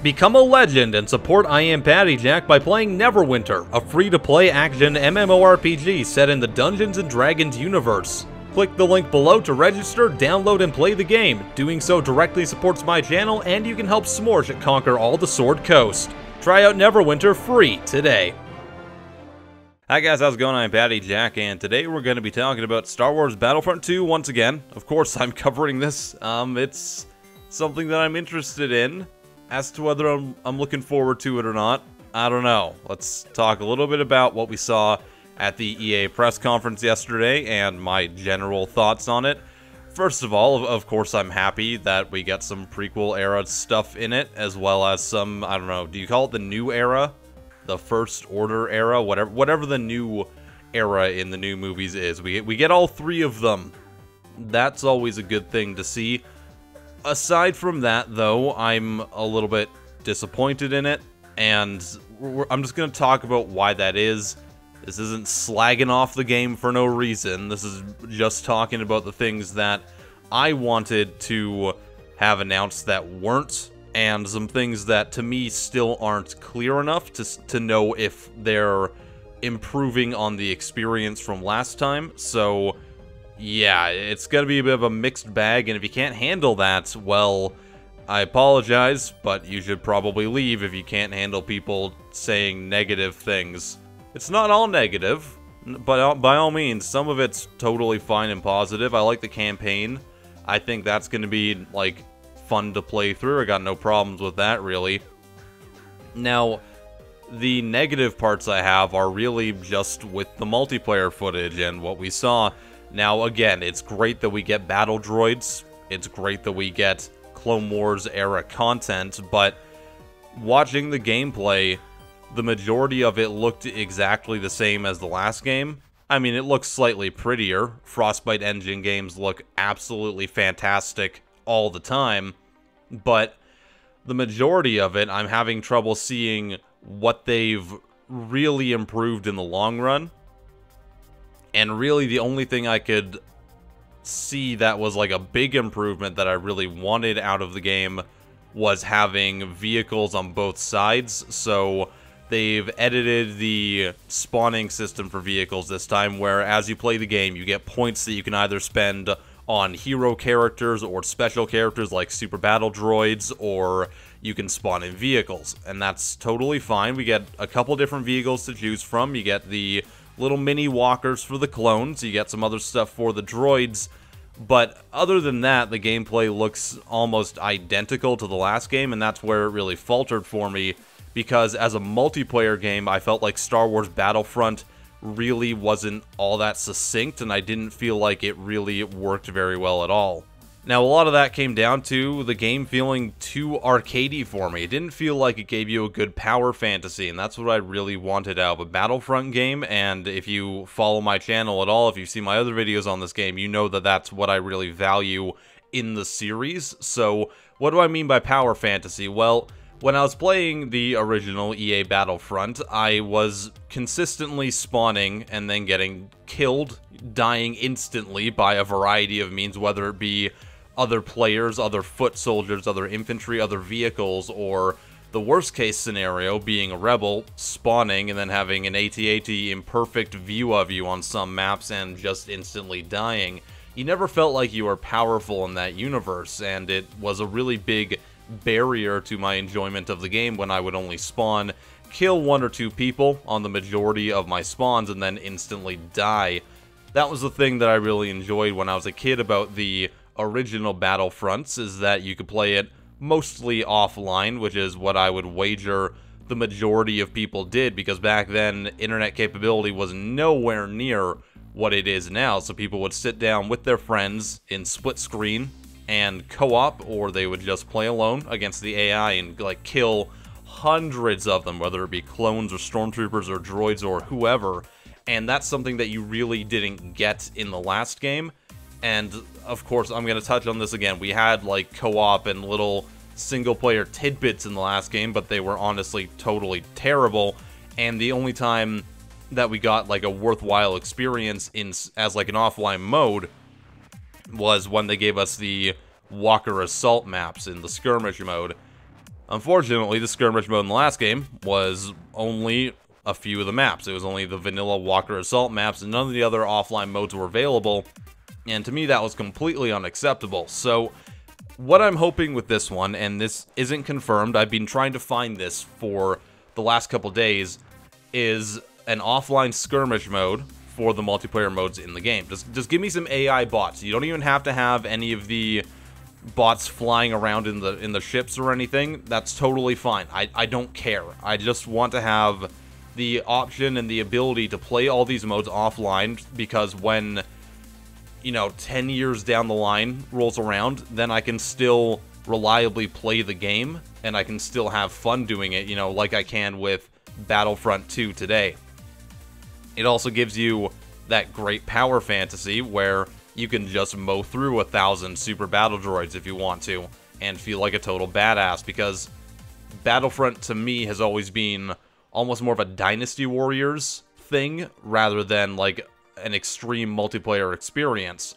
Become a legend and support IAmPattyJack by playing Neverwinter, a free-to-play action MMORPG set in the Dungeons & Dragons universe. Click the link below to register, download, and play the game. Doing so directly supports my channel, and you can help Smorsh conquer all the Sword Coast. Try out Neverwinter free today. Hi guys, how's it going? I'm IAmPattyJack, and today we're going to be talking about Star Wars Battlefront 2 once again. Of course, I'm covering this. It's something that I'm interested in. As to whether I'm looking forward to it or not, I don't know. Let's talk a little bit about what we saw at the EA press conference yesterday and my general thoughts on it. First of all, of course, I'm happy that we got some prequel era stuff in it, as well as some, I don't know, do you call it the new era? The First Order era? Whatever the new era in the new movies is. We get all three of them. That's always a good thing to see. Aside from that, though, I'm a little bit disappointed in it, and I'm just going to talk about why that is. This isn't slagging off the game for no reason. This is just talking about the things that I wanted to have announced that weren't, and some things that, to me, still aren't clear enough to know if they're improving on the experience from last time. So yeah, it's gonna be a bit of a mixed bag, and if you can't handle that, well, I apologize, but you should probably leave if you can't handle people saying negative things. It's not all negative, but by all means, some of it's totally fine and positive. I like the campaign. I think that's gonna be, like, fun to play through. I got no problems with that, really. Now, the negative parts I have are really just with the multiplayer footage and what we saw. Now, again, it's great that we get battle droids, it's great that we get Clone Wars era content, but watching the gameplay, the majority of it looked exactly the same as the last game. I mean, it looks slightly prettier. Frostbite engine games look absolutely fantastic all the time, but the majority of it, I'm having trouble seeing what they've really improved in the long run. And really, the only thing I could see that was like a big improvement that I really wanted out of the game was having vehicles on both sides. So they've edited the spawning system for vehicles this time, where as you play the game, you get points that you can either spend on hero characters or special characters like super battle droids, or you can spawn in vehicles. And that's totally fine. We get a couple different vehicles to choose from. You get the little mini walkers for the clones, you get some other stuff for the droids, but other than that, the gameplay looks almost identical to the last game, and that's where it really faltered for me, because as a multiplayer game, I felt like Star Wars Battlefront really wasn't all that succinct, and I didn't feel like it really worked very well at all. Now, a lot of that came down to the game feeling too arcadey for me. It didn't feel like it gave you a good power fantasy, and that's what I really wanted out of a Battlefront game. And if you follow my channel at all, if you see my other videos on this game, you know that that's what I really value in the series. So, what do I mean by power fantasy? Well, when I was playing the original EA Battlefront, I was consistently spawning and then getting killed, dying instantly by a variety of means, whether it be other players, other foot soldiers, other infantry, other vehicles, or the worst case scenario being a rebel spawning and then having an AT-AT imperfect view of you on some maps and just instantly dying. You never felt like you were powerful in that universe, and it was a really big barrier to my enjoyment of the game when I would only spawn, kill one or two people on the majority of my spawns, and then instantly die. That was the thing that I really enjoyed when I was a kid about the original Battlefronts, is that you could play it mostly offline, which is what I would wager the majority of people did, because back then internet capability was nowhere near what it is now. So people would sit down with their friends in split screen and co-op, or they would just play alone against the AI and like kill hundreds of them, whether it be clones or stormtroopers or droids or whoever. And that's something that you really didn't get in the last game. And of course, I'm going to touch on this again. We had like co-op and little single-player tidbits in the last game, but they were honestly totally terrible. And the only time that we got like a worthwhile experience as like an offline mode was when they gave us the Walker Assault maps in the skirmish mode. Unfortunately, the skirmish mode in the last game was only a few of the maps. It was only the vanilla Walker Assault maps, and none of the other offline modes were available, and to me that was completely unacceptable. So what I'm hoping with this one, and this isn't confirmed, I've been trying to find this for the last couple days, is an offline skirmish mode for the multiplayer modes in the game. Just give me some AI bots. You don't even have to have any of the bots flying around in the ships or anything. That's totally fine. I don't care. I just want to have the option and the ability to play all these modes offline, because when, you know, 10 years down the line rolls around, then I can still reliably play the game, and I can still have fun doing it, you know, like I can with Battlefront 2 today. It also gives you that great power fantasy where you can just mow through 1,000 super battle droids if you want to, and feel like a total badass, because Battlefront to me has always been almost more of a Dynasty Warriors thing, rather than like an extreme multiplayer experience.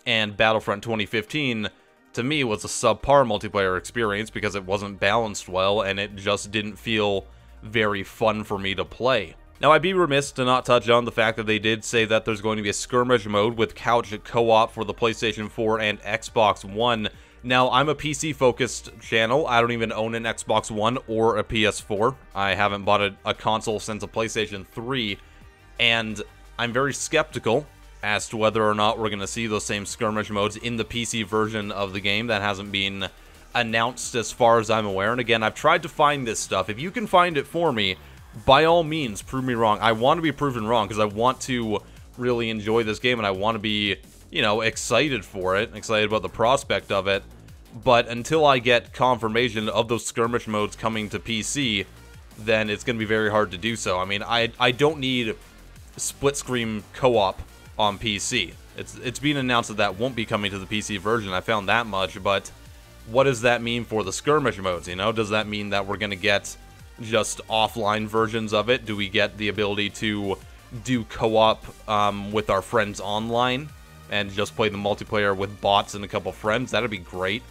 And Battlefront 2015 to me was a subpar multiplayer experience because it wasn't balanced well, and it just didn't feel very fun for me to play. Now, I'd be remiss to not touch on the fact that they did say that there's going to be a skirmish mode with couch co-op for the PlayStation 4 and Xbox One. Now, I'm a PC-focused channel. I don't even own an Xbox One or a PS4. I haven't bought a console since a PlayStation 3, and I'm very skeptical as to whether or not we're going to see those same skirmish modes in the PC version of the game. That hasn't been announced as far as I'm aware. And again, I've tried to find this stuff. If you can find it for me, by all means, prove me wrong. I want to be proven wrong because I want to really enjoy this game, and I want to be, you know, excited for it, excited about the prospect of it. But until I get confirmation of those skirmish modes coming to PC, then it's going to be very hard to do so. I mean, I don't need split-screen co-op on PC. It's been announced that that won't be coming to the PC version. I found that much, but what does that mean for the skirmish modes, you know? Does that mean that we're going to get just offline versions of it? Do we get the ability to do co-op with our friends online and just play the multiplayer with bots and a couple friends? That'd be great.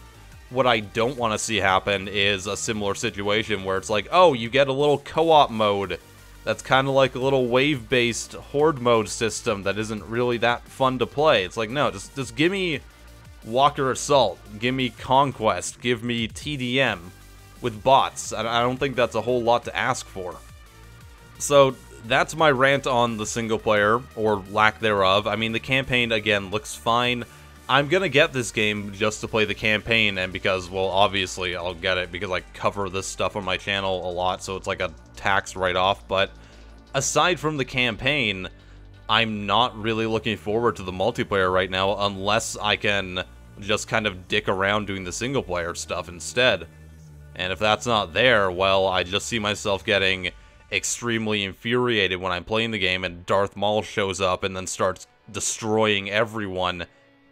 What I don't want to see happen is a similar situation where it's like, oh, you get a little co-op mode that's kind of like a little wave-based horde mode system that isn't really that fun to play. It's like, no, just give me Walker Assault, give me Conquest, give me TDM with bots. I don't think that's a whole lot to ask for. So that's my rant on the single player, or lack thereof. I mean, the campaign, again, looks fine. I'm gonna get this game just to play the campaign, and because, well, obviously I'll get it because I cover this stuff on my channel a lot, so it's like a tax write-off. But aside from the campaign, I'm not really looking forward to the multiplayer right now unless I can just kind of dick around doing the single player stuff instead. And if that's not there, well, I just see myself getting extremely infuriated when I'm playing the game and Darth Maul shows up and then starts destroying everyone,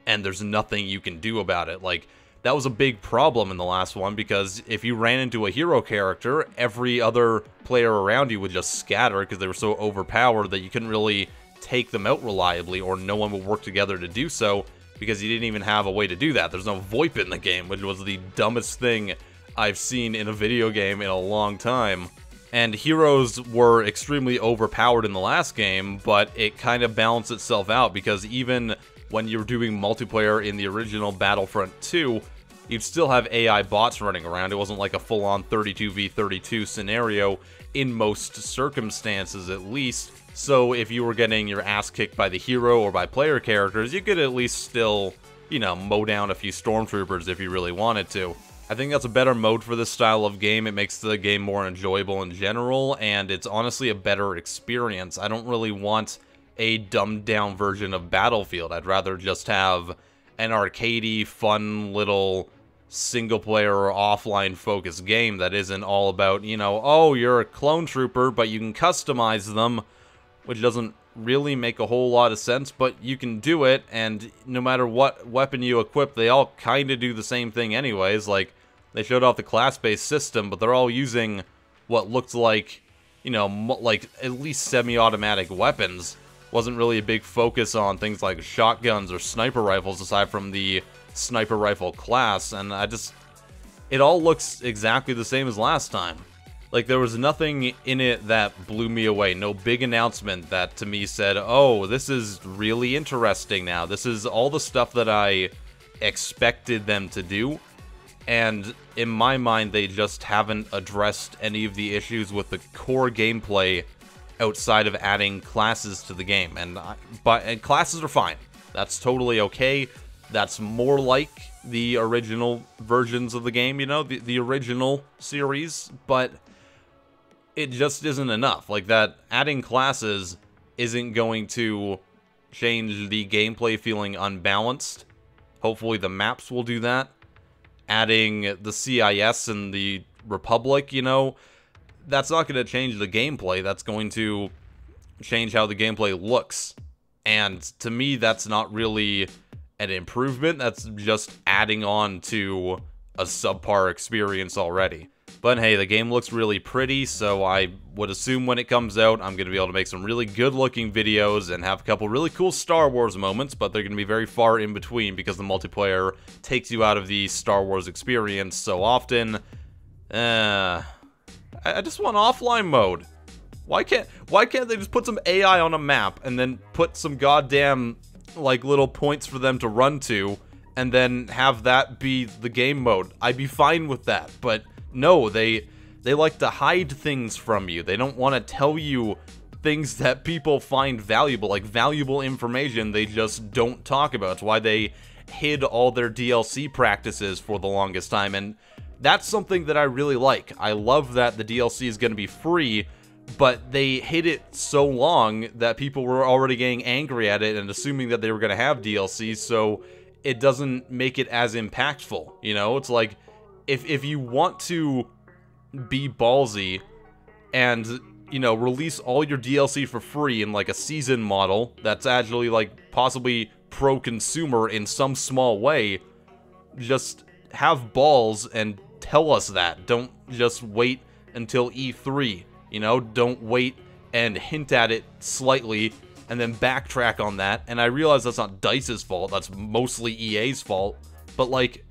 and there's nothing you can do about it. Like, that was a big problem in the last one, because if you ran into a hero character, every other player around you would just scatter because they were so overpowered that you couldn't really take them out reliably, or no one would work together to do so, because you didn't even have a way to do that. There's no VoIP in the game, which was the dumbest thing I've seen in a video game in a long time. And heroes were extremely overpowered in the last game, but it kind of balanced itself out, because even when you're doing multiplayer in the original Battlefront 2, you'd still have AI bots running around. It wasn't like a full-on 32v32 scenario in most circumstances, at least. So if you were getting your ass kicked by the hero or by player characters, you could at least still, you know, mow down a few stormtroopers if you really wanted to. I think that's a better mode for this style of game. It makes the game more enjoyable in general, and it's honestly a better experience. I don't really want a dumbed-down version of Battlefield. I'd rather just have an arcadey, fun little single-player or offline-focused game that isn't all about, you know, oh, you're a clone trooper, but you can customize them, which doesn't really make a whole lot of sense, but you can do it, and no matter what weapon you equip, they all kind of do the same thing anyways. Like, they showed off the class-based system, but they're all using what looked like, you know, like at least semi-automatic weapons. Wasn't really a big focus on things like shotguns or sniper rifles aside from the sniper rifle class, and it all looks exactly the same as last time. Like, there was nothing in it that blew me away. No big announcement that to me said, oh, this is really interesting now. This is all the stuff that I expected them to do. And in my mind, they just haven't addressed any of the issues with the core gameplay outside of adding classes to the game. And classes are fine. That's totally okay. That's more like the original versions of the game, you know, the original series, but it just isn't enough. Like, that adding classes isn't going to change the gameplay feeling unbalanced. Hopefully the maps will do that. Adding the CIS and the Republic, you know, that's not going to change the gameplay. That's going to change how the gameplay looks. And to me, that's not really an improvement. That's just adding on to a subpar experience already. But hey, the game looks really pretty, so I would assume when it comes out, I'm going to be able to make some really good-looking videos and have a couple really cool Star Wars moments, but they're going to be very far in between because the multiplayer takes you out of the Star Wars experience so often. I just want offline mode. Why can't they just put some AI on a map and then put some goddamn, like, little points for them to run to, and then have that be the game mode? I'd be fine with that, but no, they like to hide things from you. They don't want to tell you things that people find valuable, like valuable information they just don't talk about. It's why they hid all their DLC practices for the longest time, and that's something that I really like. I love that the DLC is going to be free, but they hid it so long that people were already getting angry at it and assuming that they were going to have DLC, so it doesn't make it as impactful, you know? It's like, if you want to be ballsy and, you know, release all your DLC for free in, like, a season model that's actually, like, possibly pro-consumer in some small way, just have balls and tell us that. Don't just wait until E3, you know? Don't wait and hint at it slightly and then backtrack on that. And I realize that's not DICE's fault, that's mostly EA's fault, but, like,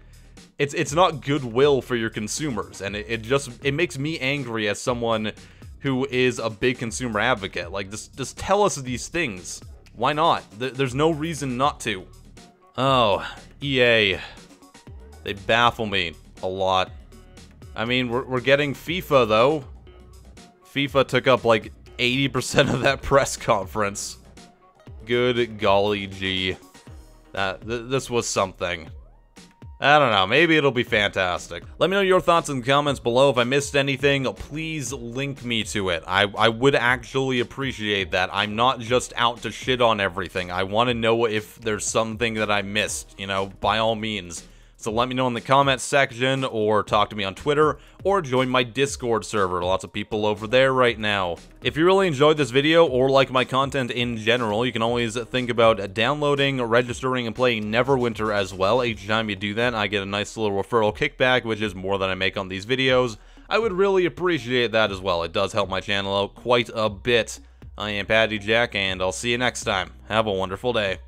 it's not goodwill for your consumers, and it makes me angry as someone who is a big consumer advocate. Like, just tell us these things. Why not? There's no reason not to. Oh, EA. They baffle me a lot. I mean, we're getting FIFA, though. FIFA took up, like, 80% of that press conference. Good golly gee. This was something. I don't know, maybe it'll be fantastic. Let me know your thoughts in the comments below. If I missed anything, please link me to it. I would actually appreciate that. I'm not just out to shit on everything. I want to know if there's something that I missed, you know, by all means. So let me know in the comments section, or talk to me on Twitter, or join my Discord server. Lots of people over there right now. If you really enjoyed this video, or like my content in general, you can always think about downloading, registering, and playing Neverwinter as well. Each time you do that, I get a nice little referral kickback, which is more than I make on these videos. I would really appreciate that as well. It does help my channel out quite a bit. I am PattyJack, and I'll see you next time. Have a wonderful day.